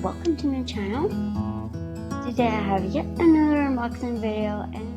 welcome to my channel. Today I have yet another unboxing video and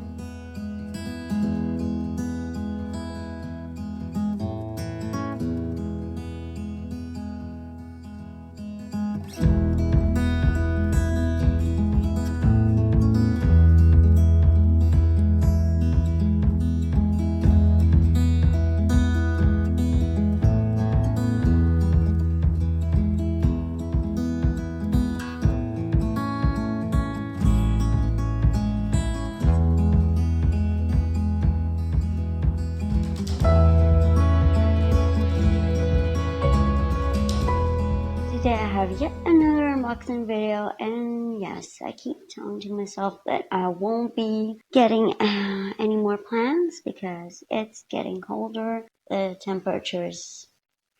today I have yet another unboxing video, and yes, I keep telling to myself that I won't be getting any more plants because it's getting colder. The temperatures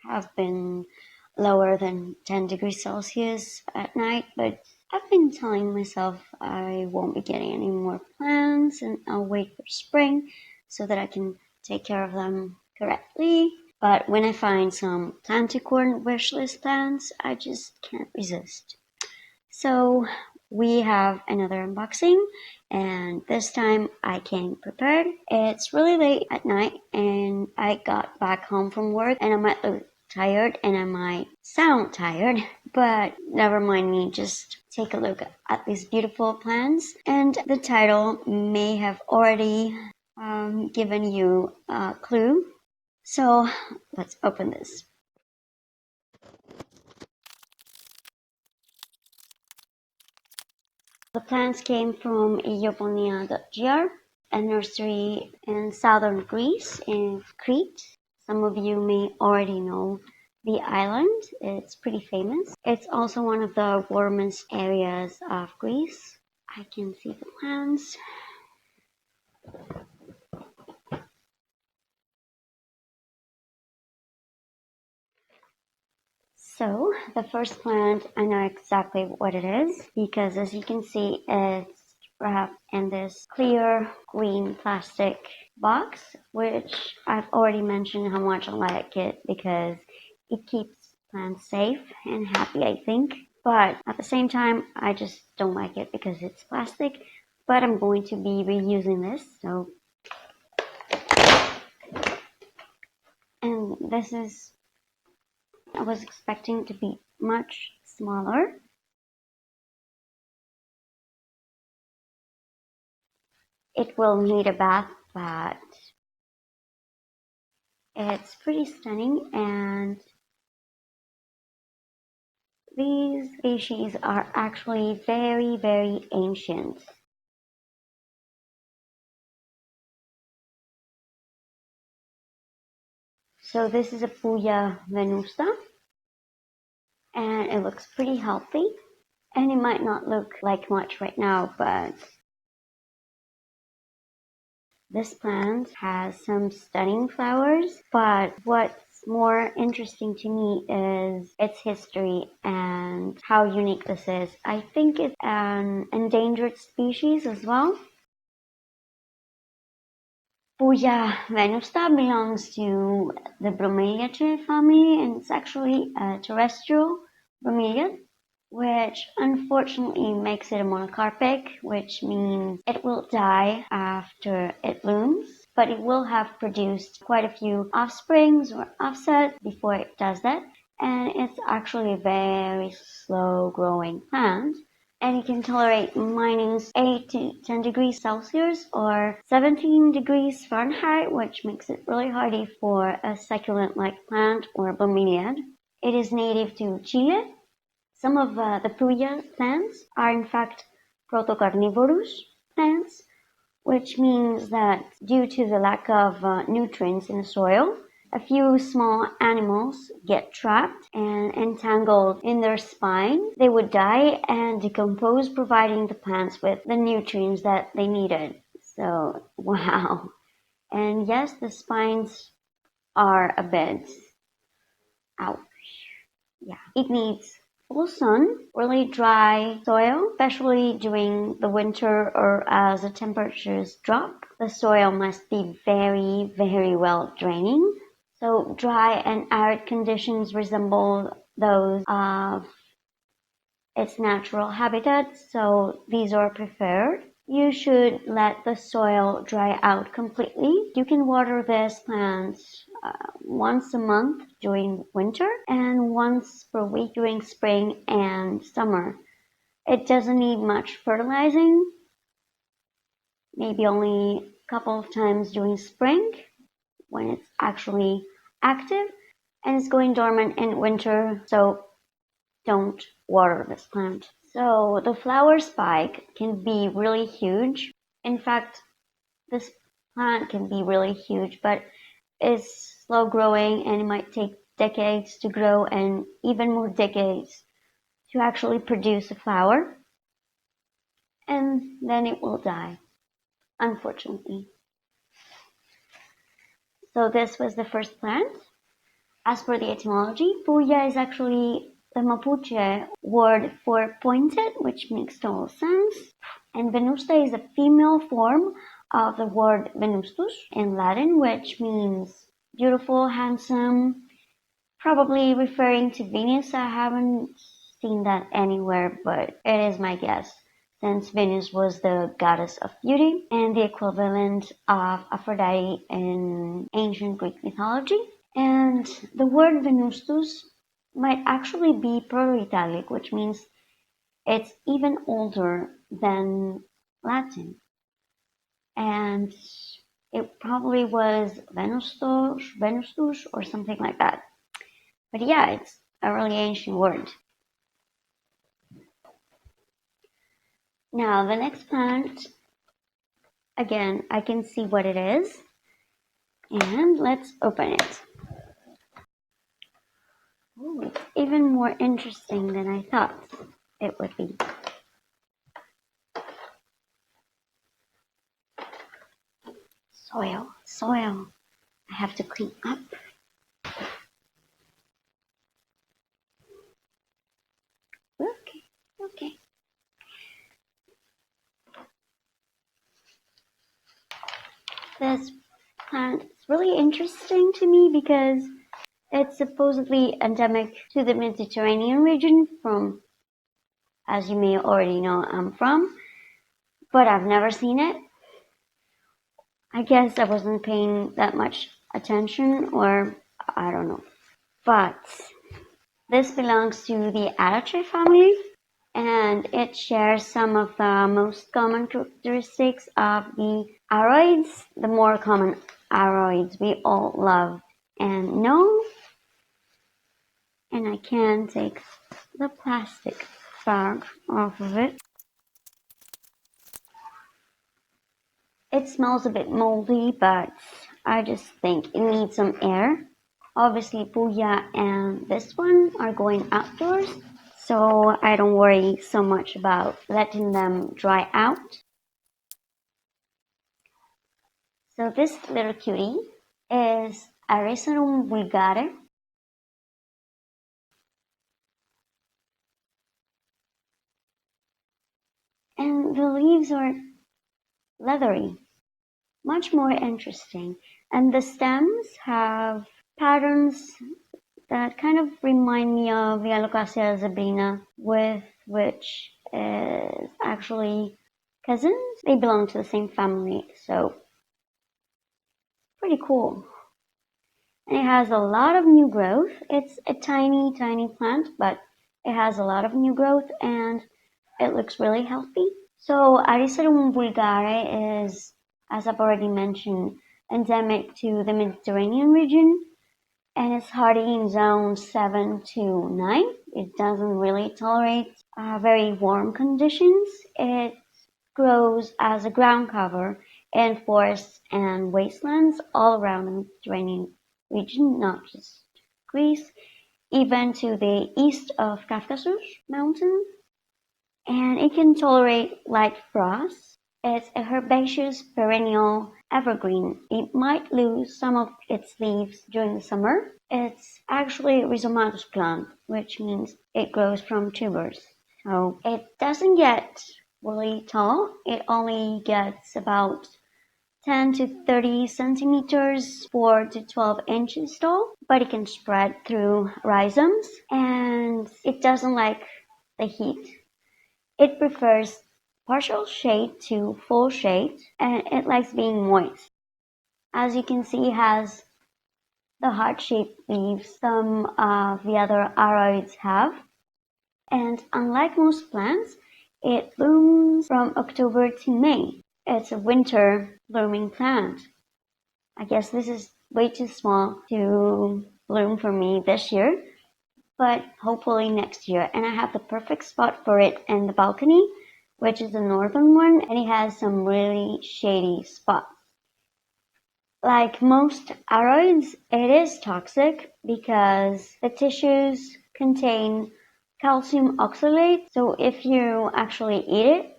have been lower than 10 degrees Celsius at night, but I've been telling myself I won't be getting any more plants and I'll wait for spring so that I can take care of them correctly. But when I find some Planticorn wishlist plants, I just can't resist. So we have another unboxing, and this time I came prepared. It's really late at night and I got back home from work, and I might look tired and I might sound tired, but never mind me, just take a look at these beautiful plants. And the title may have already given you a clue. So let's open this. The plants came from e-geoponia.gr, a nursery in southern Greece, in Crete. Some of you may already know the island. It's pretty famous. It's also one of the warmest areas of Greece. I can see the plants. So the first plant, I know exactly what it is because, as you can see, it's wrapped in this clear green plastic box, which I've already mentioned how much I like it because it keeps plants safe and happy, I think. But at the same time, I just don't like it because it's plastic. But I'm going to be reusing this, so. And this is, I was expecting to be much smaller. It will need a bath, but it's pretty stunning, and these species are actually very, very ancient. So this is a Puya venusta, and it looks pretty healthy. And it might not look like much right now, but this plant has some stunning flowers. But what's more interesting to me is its history and how unique this is. I think it's an endangered species as well. BOOOYAH venusta belongs to the Bromeliaceae family, and it's actually a terrestrial bromeliad, which unfortunately makes it a monocarpic, which means it will die after it blooms, but it will have produced quite a few offsprings or offset before it does that, and it's actually a very slow growing plant. And it can tolerate minus 8 to 10 degrees Celsius or 17 degrees Fahrenheit, which makes it really hardy for a succulent-like plant or bromeliad. It is native to Chile. Some of the Puya plants are in fact protocarnivorous plants, which means that due to the lack of nutrients in the soil, a few small animals get trapped and entangled in their spine. They would die and decompose, providing the plants with the nutrients that they needed. So, wow. And yes, the spines are a bit ouch. Yeah, it needs full sun, really dry soil, especially during the winter or as the temperatures drop. The soil must be very, very well draining. So dry and arid conditions resemble those of its natural habitat, so these are preferred. You should let the soil dry out completely. You can water this plant once a month during winter and once per week during spring and summer. It doesn't need much fertilizing, maybe only a couple of times during spring when it's actually active, and it's going dormant in winter, so don't water this plant. So the flower spike can be really huge. In fact, this plant can be really huge, but it's slow growing and it might take decades to grow and even more decades to actually produce a flower. And then it will die, unfortunately. So this was the first plant. As for the etymology, Puya is actually the Mapuche word for pointed, which makes total sense. And Venusta is a female form of the word Venustus in Latin, which means beautiful, handsome, probably referring to Venus. I haven't seen that anywhere, but it is my guess, since Venus was the goddess of beauty and the equivalent of Aphrodite in ancient Greek mythology. And the word Venustus might actually be Proto-Italic, which means it's even older than Latin. And it probably was Venustus, or something like that. But yeah, it's a really ancient word. Now, the next plant, again, I can see what it is. And let's open it. Oh, it's even more interesting than I thought it would be. Soil. I have to clean up. Okay. This plant is really interesting to me because it's supposedly endemic to the Mediterranean region from, as you may already know, I'm from, but I've never seen it. I guess I wasn't paying that much attention, or I don't know. But this belongs to the Araceae family, and it shares some of the most common characteristics of the aroids, the more common aroids we all love and know. And I can take the plastic bag off of it. It smells a bit moldy, but I just think it needs some air. Obviously, Puya and this one are going outdoors, so I don't worry so much about letting them dry out. So this little cutie is Arum vulgare. And the leaves are leathery, much more interesting. And the stems have patterns that kind of remind me of the Alocasia zebrina, with which is actually cousins. They belong to the same family, so pretty cool. And it has a lot of new growth. It's a tiny plant, but it has a lot of new growth and it looks really healthy. So Arisarum vulgare is, as I've already mentioned, endemic to the Mediterranean region, and it's hardy in zones 7 to 9. It doesn't really tolerate very warm conditions. It grows as a ground cover in forests and wastelands all around the Mediterranean region, not just Greece, even to the east of Caucasus Mountains. And it can tolerate light frost. It's a herbaceous perennial evergreen. It might lose some of its leaves during the summer. It's actually a rhizomatous plant, which means it grows from tubers. So it doesn't get really tall. It only gets about 10 to 30 centimeters, 4 to 12 inches tall, but it can spread through rhizomes, and it doesn't like the heat. It prefers partial shade to full shade, and it likes being moist. As you can see, it has the heart-shaped leaves some of the other aroids have. And unlike most plants, it blooms from October to May. It's a winter blooming plant. I guess this is way too small to bloom for me this year, but hopefully next year. And I have the perfect spot for it in the balcony, which is the northern one, and it has some really shady spots. Like most aroids, it is toxic because the tissues contain calcium oxalate. So if you actually eat it,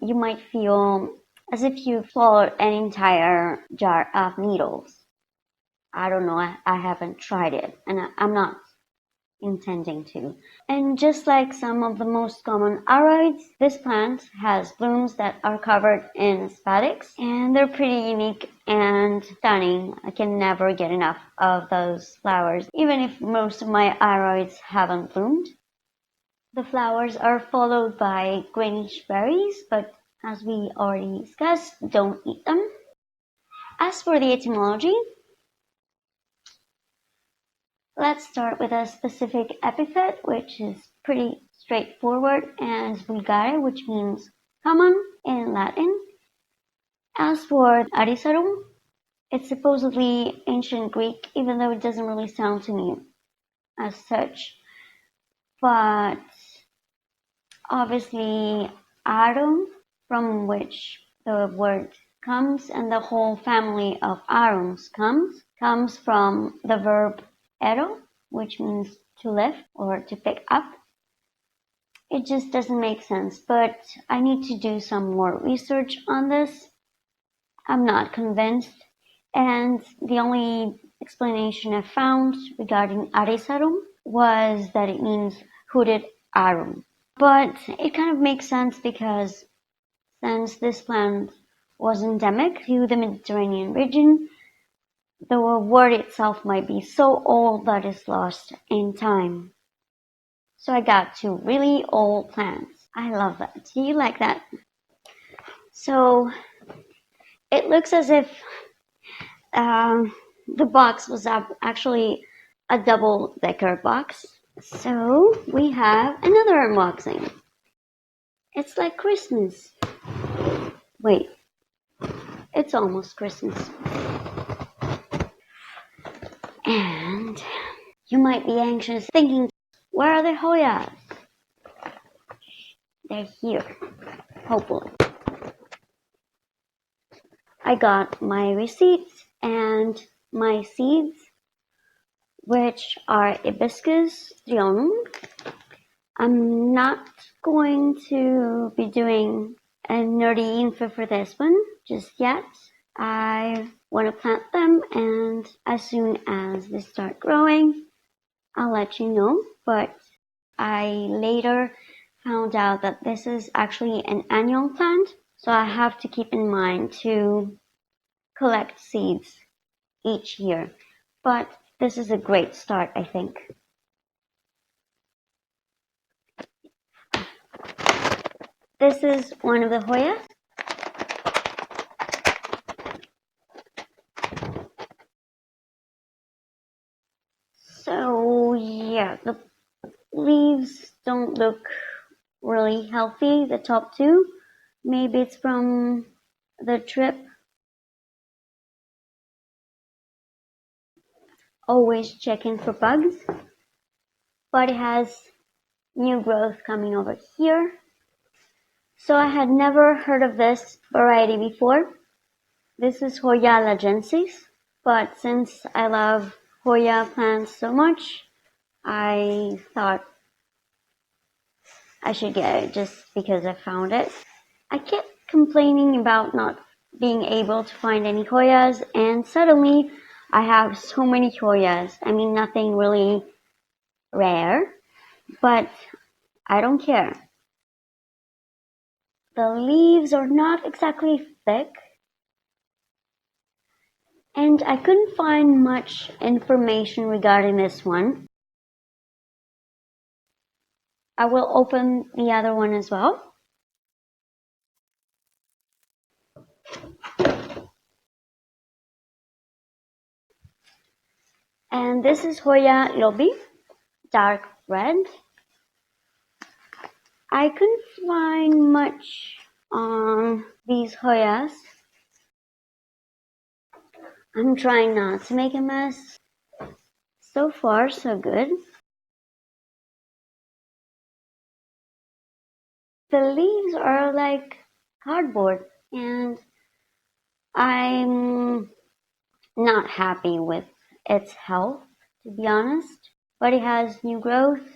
you might feel as if you swallowed an entire jar of needles. I don't know, I haven't tried it, and I'm not intending to. And just like some of the most common aroids, this plant has blooms that are covered in spadix, and they're pretty unique and stunning. I can never get enough of those flowers, even if most of my aroids haven't bloomed. The flowers are followed by greenish berries, but as we already discussed, don't eat them. As for the etymology, let's start with a specific epithet, which is pretty straightforward, as vulgare, which means common in Latin. As for Arisarum, it's supposedly ancient Greek, even though it doesn't really sound to me as such. But obviously, Arum, from which the word comes, and the whole family of Arums comes from the verb ero, which means to lift or to pick up. It just doesn't make sense, but I need to do some more research on this. I'm not convinced, and the only explanation I found regarding Arisarum was that it means hooded arum. But it kind of makes sense because since this plant was endemic to the Mediterranean region, the word itself might be so old that it's lost in time. So I got two really old plants. I love that. Do you like that? So it looks as if the box was actually a double-decker box. So we have another unboxing. It's like Christmas. Wait, it's almost Christmas. And you might be anxious thinking, where are the Hoyas? They're here, hopefully. I got my receipts and my seeds, which are Hibiscus trionum. I'm not going to be doing a nerdy info for this one just yet. I want to plant them, and as soon as they start growing, I'll let you know. But I later found out that this is actually an annual plant, so I have to keep in mind to collect seeds each year. But this is a great start, I think. This is one of the Hoyas. So yeah, the leaves don't look really healthy, the top two. Maybe it's from the trip. Always checking for bugs. But it has new growth coming over here. So I had never heard of this variety before. This is Hoya lagensis, but since I love Hoya plants so much, I thought I should get it just because I found it. I kept complaining about not being able to find any Hoyas, and suddenly I have so many Hoyas. I mean, nothing really rare, but I don't care. The leaves are not exactly thick, and I couldn't find much information regarding this one. I will open the other one as well. And this is Hoya Lobby, dark red. I couldn't find much on these Hoyas. I'm trying not to make a mess. So far, so good. The leaves are like cardboard, and I'm not happy with its health, to be honest. But it has new growth.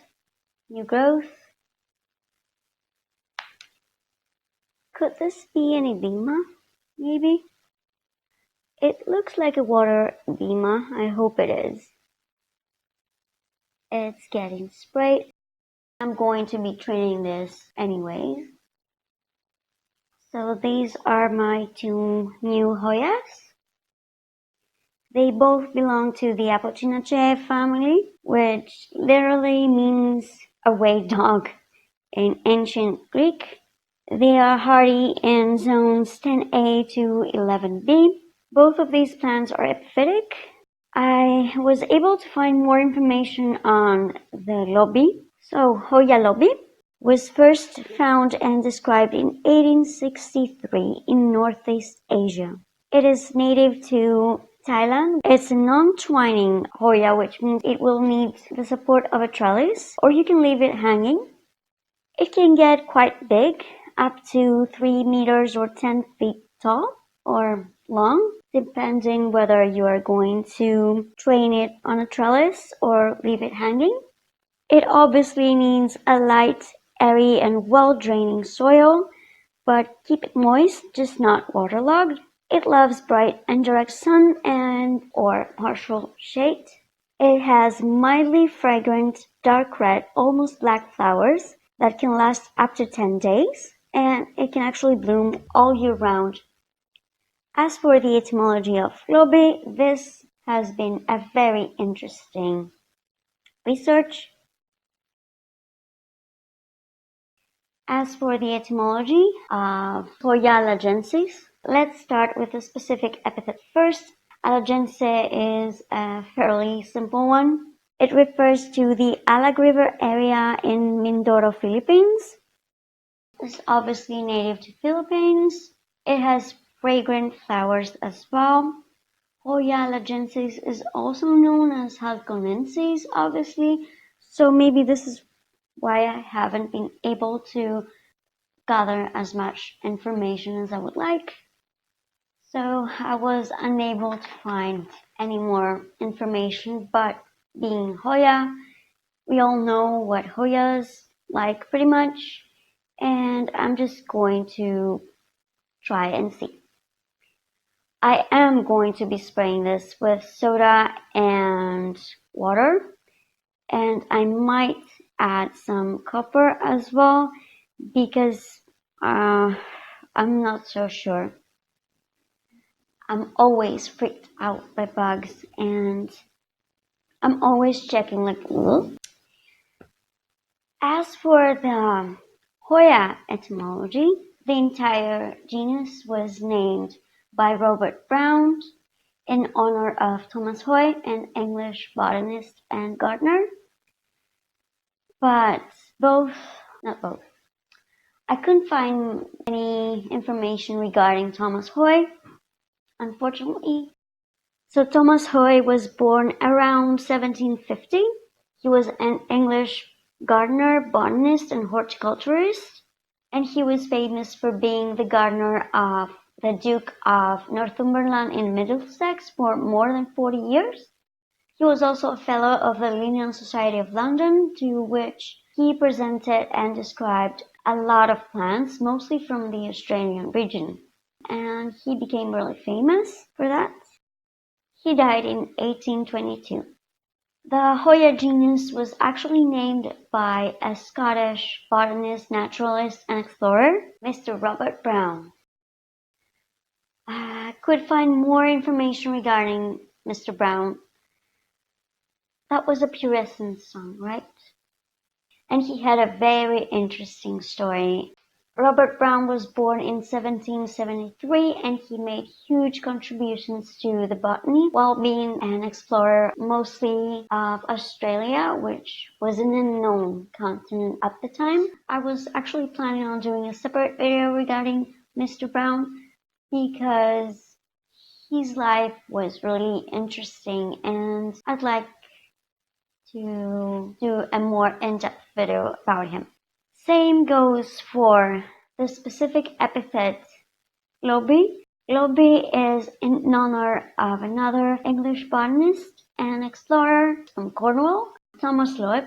Could this be an edema? Maybe? It looks like a water edema. I hope it is. It's getting sprayed. I'm going to be treating this anyways. So these are my two new Hoyas. They both belong to the Apocynaceae family, which literally means away dog in ancient Greek. They are hardy in zones 10A to 11B. Both of these plants are epiphytic. I was able to find more information on the lobby. So Hoya lobby was first found and described in 1863 in Northeast Asia. It is native to Thailand. It's a non-twining Hoya, which means it will need the support of a trellis, or you can leave it hanging. It can get quite big, up to 3 meters or 10 feet tall or long, depending whether you are going to train it on a trellis or leave it hanging. It obviously needs a light, airy, and well-draining soil, but keep it moist, just not waterlogged. It loves bright and direct sun and or partial shade. It has mildly fragrant, dark red, almost black flowers that can last up to 10 days, and it can actually bloom all year round. As for the etymology of lobe, this has been a very interesting research. As for the etymology of Hoya lagensis, let's start with the specific epithet first. Alagense is a fairly simple one. It refers to the Alag River area in Mindoro, Philippines. It's obviously native to Philippines. It has fragrant flowers as well. Hoya lagensis is also known as Halkyonensis, obviously. So maybe this is why I haven't been able to gather as much information as I would like. So I was unable to find any more information, but being Hoya, we all know what Hoyas like pretty much, and I'm just going to try and see. I am going to be spraying this with soda and water, and I might add some copper as well because I'm not so sure. I'm always freaked out by bugs, and I'm always checking like, ugh. As for the Hoya etymology, the entire genus was named by Robert Brown in honor of Thomas Hoy, an English botanist and gardener. But not both. I couldn't find any information regarding Thomas Hoy, unfortunately. So Thomas Hoy was born around 1750. He was an English gardener, botanist, and horticulturist, and he was famous for being the gardener of the Duke of Northumberland in Middlesex for more than 40 years. He was also a fellow of the Linnean Society of London, to which he presented and described a lot of plants, mostly from the Australian region, and he became really famous for that. He died in 1822. The Hoya genus was actually named by a Scottish botanist, naturalist, and explorer, Mr. Robert Brown. I could find more information regarding Mr. Brown. That was a Puritan song, right? and he had a very interesting story. Robert Brown was born in 1773 and he made huge contributions to the botany while being an explorer mostly of Australia, which was an unknown continent at the time. I was actually planning on doing a separate video regarding Mr. Brown because his life was really interesting and I'd like to do a more in-depth video about him. Same goes for the specific epithet Globy. Globy is in honor of another English botanist and explorer from Cornwall, Thomas Loeb.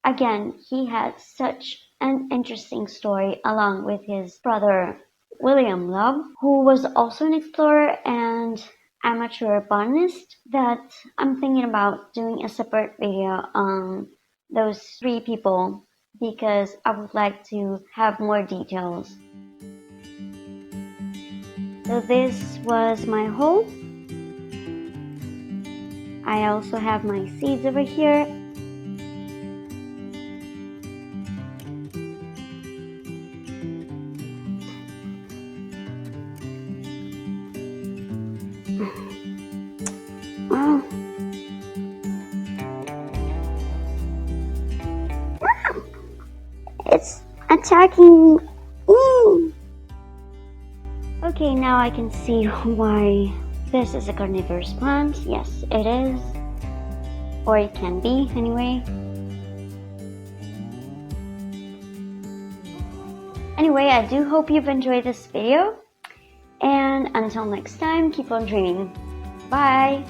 Again, he had such an interesting story along with his brother William Loeb, who was also an explorer and amateur botanist, that I'm thinking about doing a separate video on those three people because I would like to have more details. So this was my hole. I also have my seeds over here. Oh. It's attacking me. Okay, now I can see why this is a carnivorous plant. Yes, it is. Or it can be, anyway. Anyway, I do hope you've enjoyed this video. And until next time, keep on dreaming. Bye!